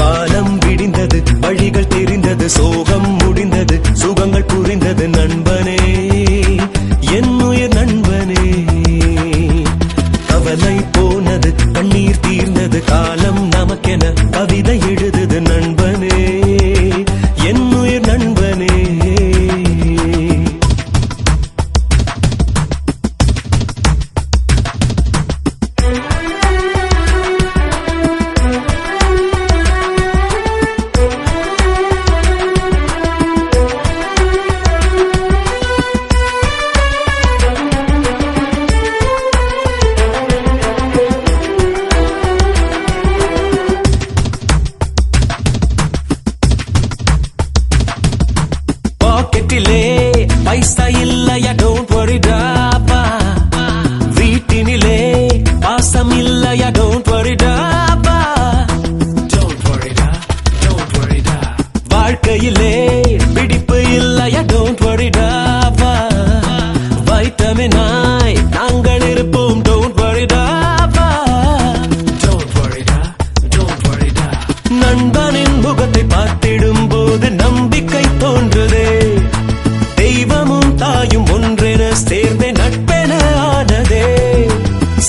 காலம் விடிந்தது, வழிகள் தெரிந்தது, சோகம் முடிந்தது, சுகங்கள் புரிந்தது நண்பனே, என் உயிர் நண்பனே. கவலை போனது, கண்ணீர் தீர்ந்தது, காலம் நமக்கென கவிதை எழுதுது நண்பனே, என் உயிர் நண்பனே. பாக்கெட்டிலே பைசா இல்லையா, டோன்ட் வரி டாப்பா. வீட்டினிலே பாசம் இல்லையா, டோன்ட் வரி டாப்பா. வாழ்க்கையிலே பிடிப்பு இல்லையா, டோன்ட் வரி டாப்பா. வைட்டமினாய் நாங்கள் இருப்போம், டோன்ட் வரி டாப்பா. நண்பனின் முகத்தை பார்த்திடும் போது நம்பிக்கை தோன்றுதே, தெய்வமும் தாயும் ஒன்றென சேர்ந்தே நட்பென ஆனதே.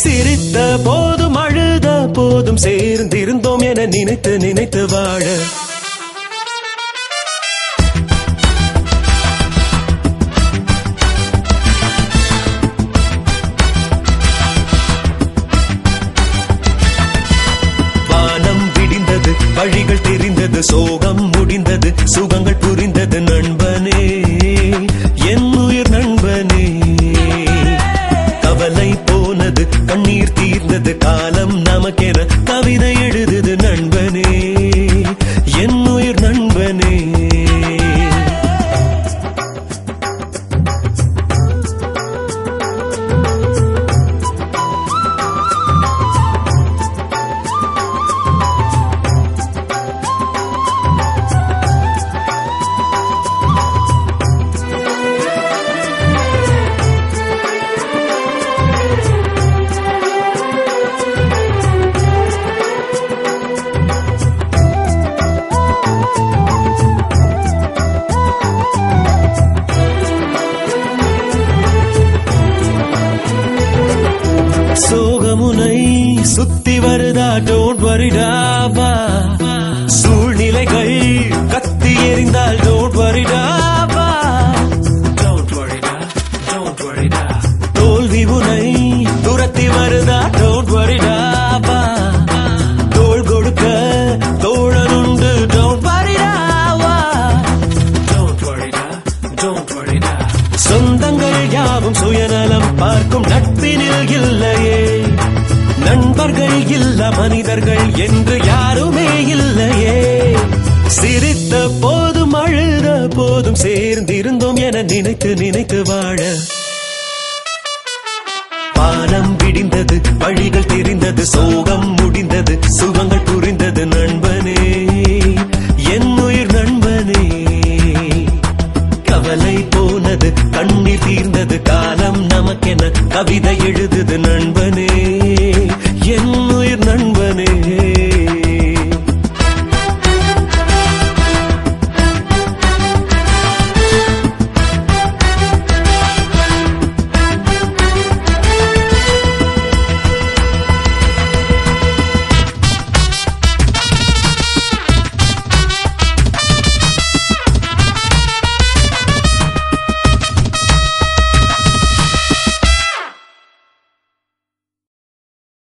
சிரித்த போதும் அழுத போதும் சேர்ந்திருந்தோம் என நினைத்து நினைத்து வாழ. வானம் விடிந்தது, வழிகள் தெரிந்தது, சோகம் முடிந்தது, சுகங்கள் புரிந்தது நண்பனே, என் உயிர் நண்பனே. கவலை போனது, கண்ணீர் தீர்ந்தது, காலம் நமக்கென கவிதை எழுதுது நண்பனே, என் உயிர் நண்பனே. சோகமுனை சுத்தி வருதா, டோன்ட் வரி டாப்பா. சூழ்நிலைகள் கத்தி எறிந்தால் டோன்ட் வரி டாப்பா. தோல்வி உனை துரத்தி வருதா, டோன்ட் வரி டாப்பா. தோள் கொடுக்க தோழனுண்டு, டோன்ட் வரி டாப்பா. சொந்தங்கள் யாவும் சுயநலம் பார்க்கும் நட்பினில் இல்லையே, நண்பர்கள் இல்ல மனிதர்கள் என்று யாருமே இல்லையே. சிரித்த போதும் அழுத போதும் சேர்ந்திருந்தோம் என நினைத்து நினைத்து வாழ. வானம் விடிந்தது, வழிகள் தெரிந்தது, சோகம்